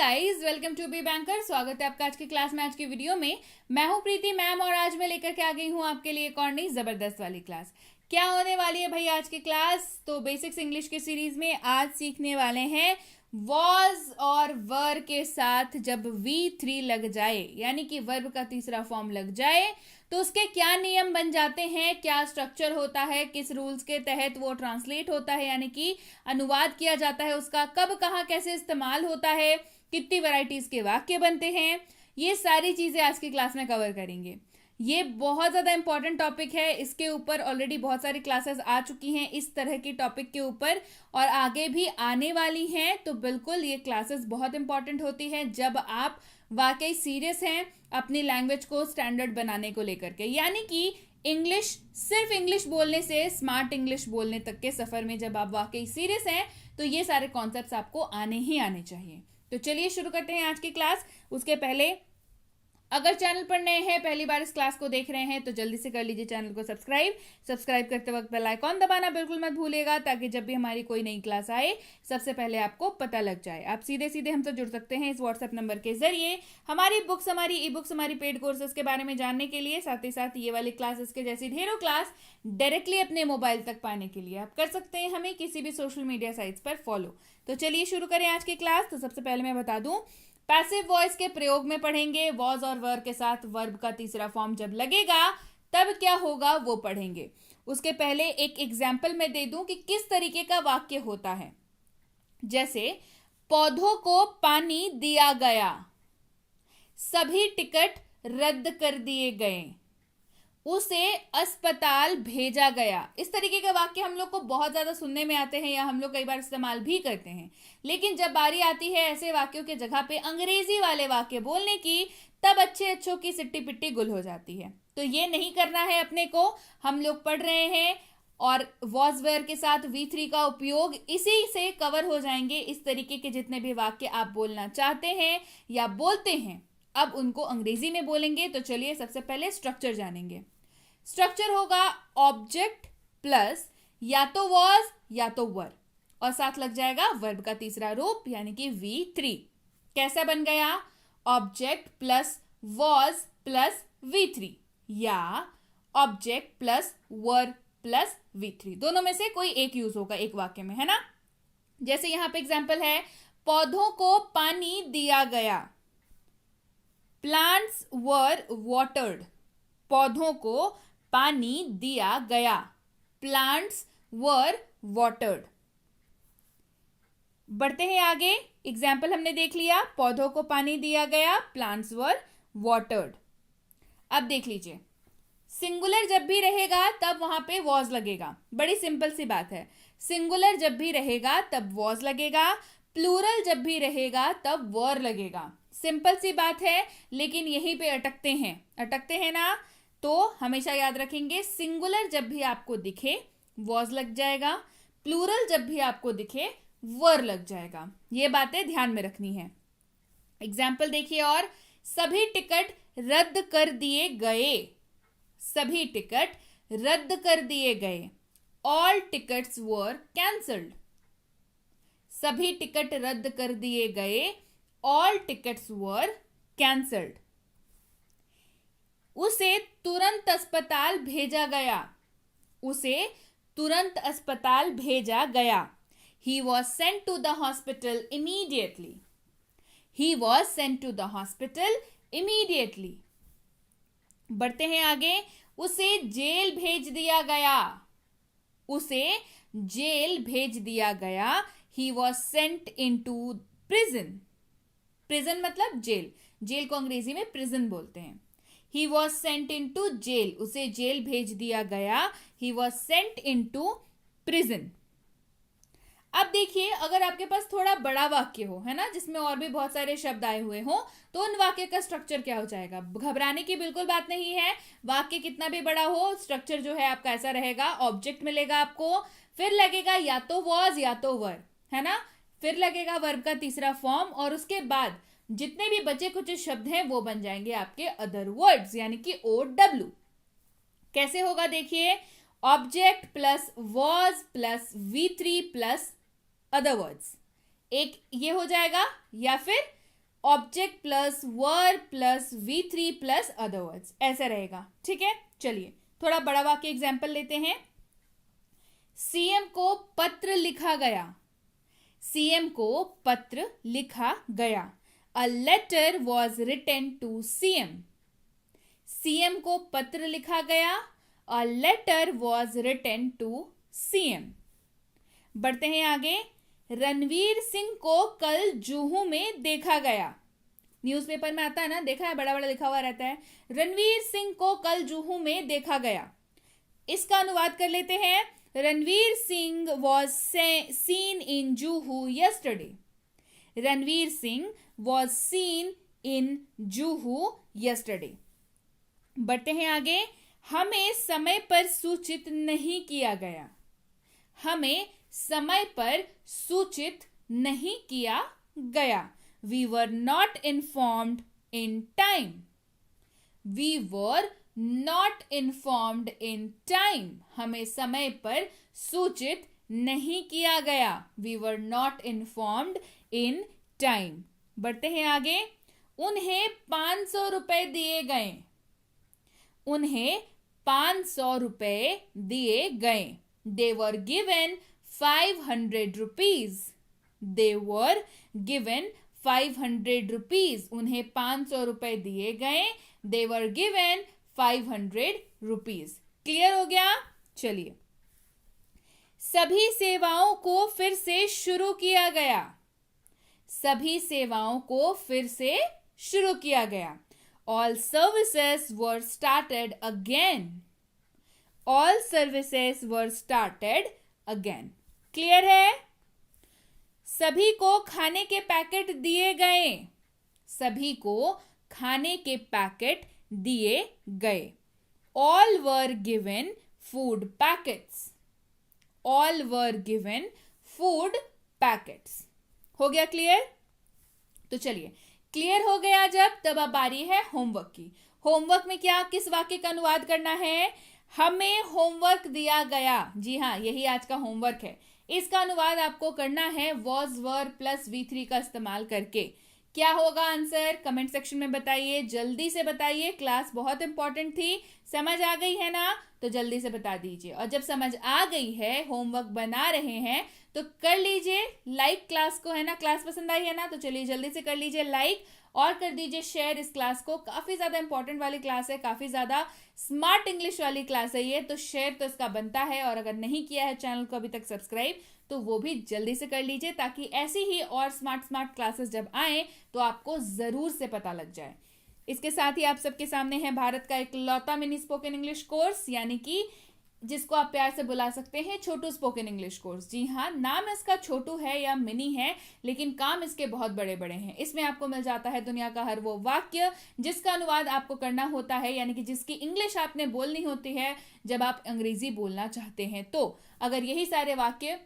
Guys, welcome to be banker. स्वागत है आपका आज की क्लास में। आज की वीडियो में मैं हूं प्रीति मैम और आज मैं लेकर के आ गई हूं आपके लिए एक और नई जबरदस्त वाली क्लास। क्या होने वाली है भाई आज की क्लास? तो बेसिक्स इंग्लिश की सीरीज में आज सीखने वाले हैं वॉज और वर के साथ जब V3 लग जाए, यानी कि वर्ब का तीसरा फॉर्म लग जाए तो उसके क्या नियम बन जाते हैं, क्या स्ट्रक्चर होता है, किस रूल्स के तहत वो ट्रांसलेट होता है यानी कि अनुवाद किया जाता है, उसका कब कहाँ कैसे इस्तेमाल होता है, कितनी वैरायटीज के वाक्य बनते हैं, ये सारी चीजें आज की क्लास में कवर करेंगे। ये बहुत ज़्यादा इंपॉर्टेंट टॉपिक है। इसके ऊपर ऑलरेडी बहुत सारी क्लासेस आ चुकी हैं इस तरह की टॉपिक के ऊपर और आगे भी आने वाली हैं। तो बिल्कुल ये क्लासेस बहुत इंपॉर्टेंट होती हैं जब आप वाकई सीरियस हैं अपनी लैंग्वेज को स्टैंडर्ड बनाने को लेकर के, यानी कि इंग्लिश, सिर्फ इंग्लिश बोलने से स्मार्ट इंग्लिश बोलने तक के सफ़र में जब आप वाकई सीरियस हैं तो ये सारे कॉन्सेप्ट्स आपको आने ही आने चाहिए। तो चलिए शुरू करते हैं आज की क्लास। उसके पहले अगर चैनल पर नए हैं, पहली बार इस क्लास को देख रहे हैं तो जल्दी से कर लीजिए चैनल को सब्सक्राइब करते वक्त बेल आइकॉन दबाना बिल्कुल मत भूलिएगा ताकि जब भी हमारी कोई नई क्लास आए सबसे पहले आपको पता लग जाए। आप सीधे सीधे हमसे जुड़ सकते हैं इस व्हाट्सएप नंबर के जरिए हमारी बुक्स, हमारी ई बुक्स, हमारी पेड कोर्सेज के बारे में जानने के लिए। साथ ही साथ ये वाली क्लासेस के जैसी ढेरों क्लास डायरेक्टली अपने मोबाइल तक पाने के लिए आप कर सकते हैं हमें किसी भी सोशल मीडिया साइट्स पर फॉलो। तो चलिए शुरू करें आज की क्लास। तो सबसे पहले मैं बता दूं, पैसिव वॉइस के प्रयोग में पढ़ेंगे। वॉज और वर के साथ वर्ब का तीसरा फॉर्म जब लगेगा तब क्या होगा वो पढ़ेंगे। उसके पहले एक एग्जाम्पल मैं दे दूं कि किस तरीके का वाक्य होता है। जैसे पौधों को पानी दिया गया, सभी टिकट रद्द कर दिए गए, उसे अस्पताल भेजा गया। इस तरीके के वाक्य हम लोग को बहुत ज्यादा सुनने में आते हैं या हम लोग कई बार इस्तेमाल भी करते हैं। लेकिन जब बारी आती है ऐसे वाक्यों के जगह पे अंग्रेजी वाले वाक्य बोलने की, तब अच्छे अच्छों की सिट्टी पिट्टी गुल हो जाती है। तो ये नहीं करना है अपने को। हम लोग पढ़ रहे हैं और वॉज वेयर के साथ V3 का उपयोग इसी से कवर हो जाएंगे। इस तरीके के जितने भी वाक्य आप बोलना चाहते हैं या बोलते हैं अब उनको अंग्रेजी में बोलेंगे। तो चलिए सबसे पहले स्ट्रक्चर जानेंगे। स्ट्रक्चर होगा ऑब्जेक्ट प्लस या तो वॉज या तो वर और साथ लग जाएगा वर्ब का तीसरा रूप यानी कि V3। कैसा बन गया? Object plus was plus V3 या ऑब्जेक्ट प्लस वर प्लस V3, दोनों में से कोई एक यूज होगा एक वाक्य में, है ना। जैसे यहां पे एग्जांपल है, पौधों को पानी दिया गया, प्लांट्स वर वाटर्ड। पौधों को पानी दिया गया, प्लांट्स वर वाटर्ड। बढ़ते हैं आगे। एग्जाम्पल हमने देख लिया, पौधों को पानी दिया गया, प्लांट्स वर वाटर्ड। अब देख लीजिए, सिंगुलर जब भी रहेगा तब वहां पे वॉज लगेगा। बड़ी सिंपल सी बात है। सिंगुलर जब भी रहेगा तब वॉज लगेगा, प्लूरल जब भी रहेगा तब वर लगेगा। सिंपल सी बात है, लेकिन यहीं पे अटकते हैं ना। तो हमेशा याद रखेंगे, सिंगुलर जब भी आपको दिखे वॉज लग जाएगा, प्लूरल जब भी आपको दिखे वर लग जाएगा। ये बातें ध्यान में रखनी है। एग्जाम्पल देखिए, और सभी टिकट रद्द कर दिए गए, सभी टिकट रद्द कर दिए गए, ऑल टिकट्स वर कैंसल्ड। सभी टिकट रद्द कर दिए गए, ऑल टिकट्स वर कैंसल्ड। उसे तुरंत अस्पताल भेजा गया, उसे तुरंत अस्पताल भेजा गया। He was sent to the hospital immediately. He was sent to the hospital immediately. बढ़ते हैं आगे। उसे जेल भेज दिया गया, उसे जेल भेज दिया गया। He was sent into prison. Prison मतलब जेल, जेल को अंग्रेजी में prison बोलते हैं। He was sent into jail. उसे जेल भेज दिया गया। He was sent into prison. अब देखिए, अगर आपके पास थोड़ा बड़ा वाक्य हो, है ना, जिसमें और भी बहुत सारे शब्द आए हुए हो, तो उन वाक्य का स्ट्रक्चर क्या हो जाएगा? घबराने की बिल्कुल बात नहीं है। वाक्य कितना भी बड़ा हो, स्ट्रक्चर जो है आपका ऐसा रहेगा। ऑब्जेक्ट मिलेगा आपको, फिर लगेगा या तो वॉज या तो वर, है ना, फिर लगेगा वर्ब का तीसरा फॉर्म और उसके बाद जितने भी बचे कुछ शब्द हैं वो बन जाएंगे आपके अदर वर्ड्स यानी कि OW। कैसे होगा देखिए, object plus was plus V3 plus other words, एक ये हो जाएगा, या फिर object plus verb plus V3 plus other words, ऐसा रहेगा। ठीक है, चलिए थोड़ा बड़ा वाक्य एग्जाम्पल लेते हैं। सीएम को पत्र लिखा गया। सीएम को पत्र लिखा गया। A letter was written to CM. CM को पत्र लिखा गया। A letter was written to CM. बढ़ते हैं आगे। रणवीर सिंह को कल जुहू में देखा गया। न्यूज़पेपर में आता है ना, देखा है, बड़ा बड़ा लिखा हुआ रहता है। रणवीर सिंह को कल जुहू में देखा गया। इसका अनुवाद कर लेते हैं। Ranveer Singh was seen in Juhu yesterday. Ranveer Singh was seen in Juhu yesterday. बढ़ते हैं आगे। हमें समय पर सूचित नहीं किया गया। हमें समय पर सूचित नहीं किया गया। We were not informed in time. We were not informed in time. हमें समय पर सूचित नहीं किया गया। We were not informed in time. बढ़ते हैं आगे। उन्हें 500 रुपए दिए गए। उन्हें 500 रुपए दिए गए। They were given 500 rupees. They were given 500 rupees. उन्हें 500 रुपए दिए गए। They were given 500 rupees. Clear हो गया? चलिए। सभी सेवाओं को फिर से शुरू किया गया। सभी सेवाओं को फिर से शुरू किया गया। All services were started again. All services were started again. Clear है? सभी को खाने के पैकेट दिए गए। सभी को खाने के पैकेट दिए गए। All were given food packets. All were given food packets. हो गया क्लियर? तो चलिए, क्लियर हो गया जब, तब अब बारी है होमवर्क की। होमवर्क में क्या, किस वाक्य का अनुवाद करना है? हमें होमवर्क दिया गया। जी हाँ, यही आज का होमवर्क है। इसका अनुवाद आपको करना है वॉज वर प्लस V3 का इस्तेमाल करके। क्या होगा आंसर? कमेंट सेक्शन में बताइए, जल्दी से बताइए। क्लास बहुत इंपॉर्टेंट थी। समझ आ गई है ना? तो जल्दी से बता दीजिए। और जब समझ आ गई है, होमवर्क बना रहे हैं, तो कर लीजिए लाइक क्लास को, है ना? क्लास पसंद आई है ना? तो चलिए जल्दी से कर लीजिए लाइक और कर दीजिए शेयर इस क्लास को। काफी ज्यादा इंपॉर्टेंट वाली क्लास है, काफी ज्यादा स्मार्ट इंग्लिश वाली क्लास है ये, तो शेयर तो इसका बनता है। और अगर नहीं किया है चैनल को अभी तक सब्सक्राइब, तो वो भी जल्दी से कर लीजिए, ताकि ऐसी ही और स्मार्ट क्लासेस जब आए तो आपको जरूर से पता लग जाए। इसके साथ ही आप सबके सामने है भारत का एक लौता मिनी स्पोकन इंग्लिश कोर्स, यानी कि जिसको आप प्यार से बुला सकते हैं छोटू स्पोकन इंग्लिश कोर्स। जी हाँ, नाम इसका छोटू है या मिनी है, लेकिन काम इसके बहुत बड़े बड़े हैं। इसमें आपको मिल जाता है दुनिया का हर वो वाक्य जिसका अनुवाद आपको करना होता है, यानी कि जिसकी इंग्लिश आपने बोलनी होती है जब आप अंग्रेजी बोलना चाहते हैं। तो अगर यही सारे वाक्य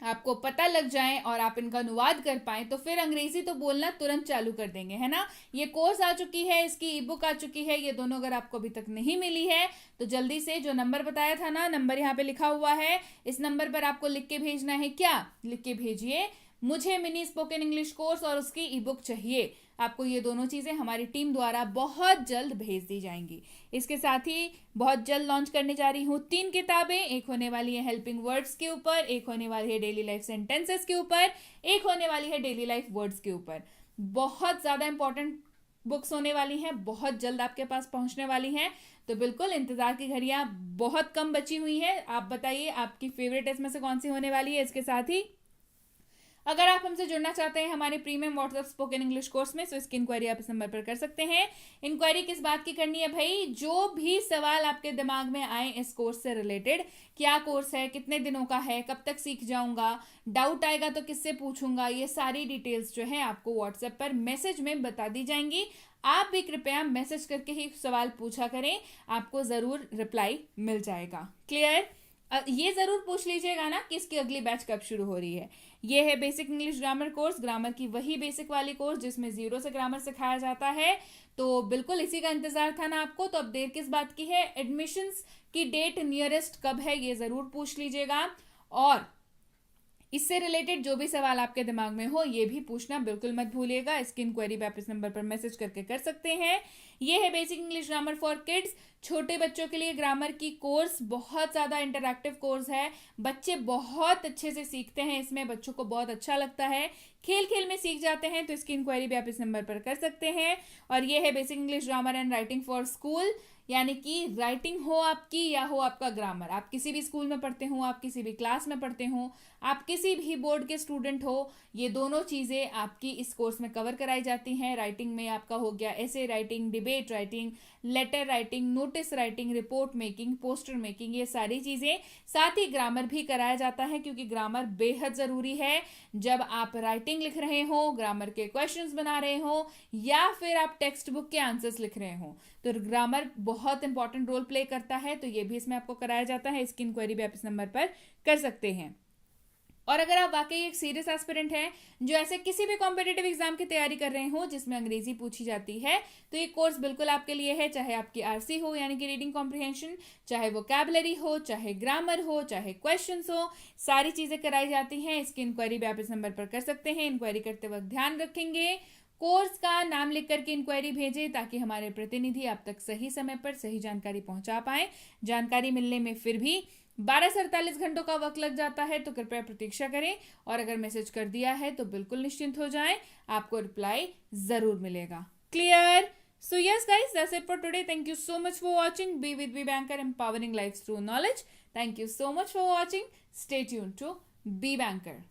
आपको पता लग जाए और आप इनका अनुवाद कर पाए, तो फिर अंग्रेजी तो बोलना तुरंत चालू कर देंगे, है ना? ये कोर्स आ चुकी है, इसकी ई बुक आ चुकी है। ये दोनों अगर आपको अभी तक नहीं मिली है, तो जल्दी से जो नंबर बताया था ना, नंबर यहाँ पे लिखा हुआ है, इस नंबर पर आपको लिख के भेजना है। क्या लिख के भेजिए? मुझे मिनी स्पोकन इंग्लिश कोर्स और उसकी ई बुक चाहिए। आपको ये दोनों चीज़ें हमारी टीम द्वारा बहुत जल्द भेज दी जाएंगी। इसके साथ ही बहुत जल्द लॉन्च करने जा रही हूँ 3 किताबें। एक होने वाली है हेल्पिंग वर्ड्स के ऊपर, एक होने वाली है डेली लाइफ सेंटेंसेस के ऊपर, एक होने वाली है डेली लाइफ वर्ड्स के ऊपर। बहुत ज़्यादा इंपॉर्टेंट बुक्स होने वाली हैं, बहुत जल्द आपके पास पहुंचने वाली हैं। तो बिल्कुल इंतजार की घड़ियां बहुत कम बची हुई हैं। आप बताइए आपकी फेवरेट इसमें से कौन सी होने वाली है। इसके साथ ही अगर आप हमसे जुड़ना चाहते हैं हमारे premium WhatsApp spoken English course में, तो इसकी इंक्वायरी आप इस नंबर पर कर सकते हैं। इंक्वायरी किस बात की करनी है भाई? जो भी सवाल आपके दिमाग में आए इस कोर्स से रिलेटेड, क्या कोर्स है, कितने दिनों का है, कब तक सीख जाऊंगा, डाउट आएगा तो किससे पूछूंगा, ये सारी डिटेल्स जो है आपको व्हाट्सएप पर मैसेज में बता दी जाएंगी। आप भी कृपया मैसेज करके ही सवाल पूछा करें, आपको जरूर रिप्लाई मिल जाएगा। क्लियर? ये जरूर पूछ लीजिएगा ना कि इसकी अगली बैच कब शुरू हो रही है। ये है basic English grammar course, grammar की वही बेसिक वाली कोर्स जिसमें 0 से ग्रामर सिखाया जाता है। तो बिल्कुल इसी का इंतजार था ना आपको, तो अब देर किस बात की है? एडमिशंस की डेट नियरेस्ट कब है, ये जरूर पूछ लीजिएगा। और इससे रिलेटेड जो भी सवाल आपके दिमाग में हो ये भी पूछना बिल्कुल मत भूलिएगा। इसकी इंक्वायरी भी आप इस नंबर पर मैसेज करके कर सकते हैं। ये है basic English grammar for kids. छोटे बच्चों के लिए ग्रामर की कोर्स बहुत ज़्यादा इंटरैक्टिव कोर्स है। बच्चे बहुत अच्छे से सीखते हैं, इसमें बच्चों को बहुत अच्छा लगता है, खेल खेल में सीख जाते हैं। तो इसकी इंक्वायरी भी आप इस नंबर पर कर सकते हैं। और ये है basic English grammar and writing for school, यानी कि राइटिंग हो आपकी या हो आपका ग्रामर, आप किसी भी स्कूल में पढ़ते हो, आप किसी भी क्लास में पढ़ते हो, आप किसी भी बोर्ड के स्टूडेंट हो, ये दोनों चीज़ें आपकी इस कोर्स में कवर कराई जाती हैं। राइटिंग में आपका हो गया ऐसे writing, debate writing, letter writing, notice writing, report making, poster making, ये सारी चीज़ें। साथ ही ग्रामर भी कराया जाता है, क्योंकि ग्रामर बेहद ज़रूरी है। जब आप राइटिंग लिख रहे हो, ग्रामर के क्वेश्चंस बना रहे हो, या फिर आप टेक्स्ट बुक के आंसर्स लिख रहे हो, तो ग्रामर बहुत इंपॉर्टेंट रोल प्ले करता है। तो ये भी इसमें आपको कराया जाता है। इसकी इंक्वायरी भी आप इस नंबर पर कर सकते हैं। और अगर आप वाकई एक सीरियस एस्पिरेंट हैं जो ऐसे किसी भी कॉम्पिटिटिव एग्जाम की तैयारी कर रहे हो जिसमें अंग्रेजी पूछी जाती है, तो ये कोर्स बिल्कुल आपके लिए है। चाहे आपकी आरसी हो यानी कि रीडिंग कॉम्प्रिहेंशन, चाहे वोकैबुलरी हो, चाहे ग्रामर हो, चाहे क्वेश्चंस हो, सारी चीजें कराई जाती हैं। इसकी इंक्वायरी भी आप इस नंबर पर कर सकते हैं। इंक्वायरी करते वक्त ध्यान रखेंगे कोर्स का नाम लिख करके इंक्वायरी भेजें, ताकि हमारे प्रतिनिधि आप तक सही समय पर सही जानकारी पहुंचा पाए। जानकारी मिलने में फिर भी 12 से 48 घंटों का वक्त लग जाता है, तो कृपया प्रतीक्षा करें। और अगर मैसेज कर दिया है तो बिल्कुल निश्चिंत हो जाएं, आपको रिप्लाई जरूर मिलेगा। Clear? So yes guys, that's it for today. Thank you so much for watching. Be with Be Banker, empowering lives through knowledge. Thank you so much for watching. Stay tuned to Be Banker.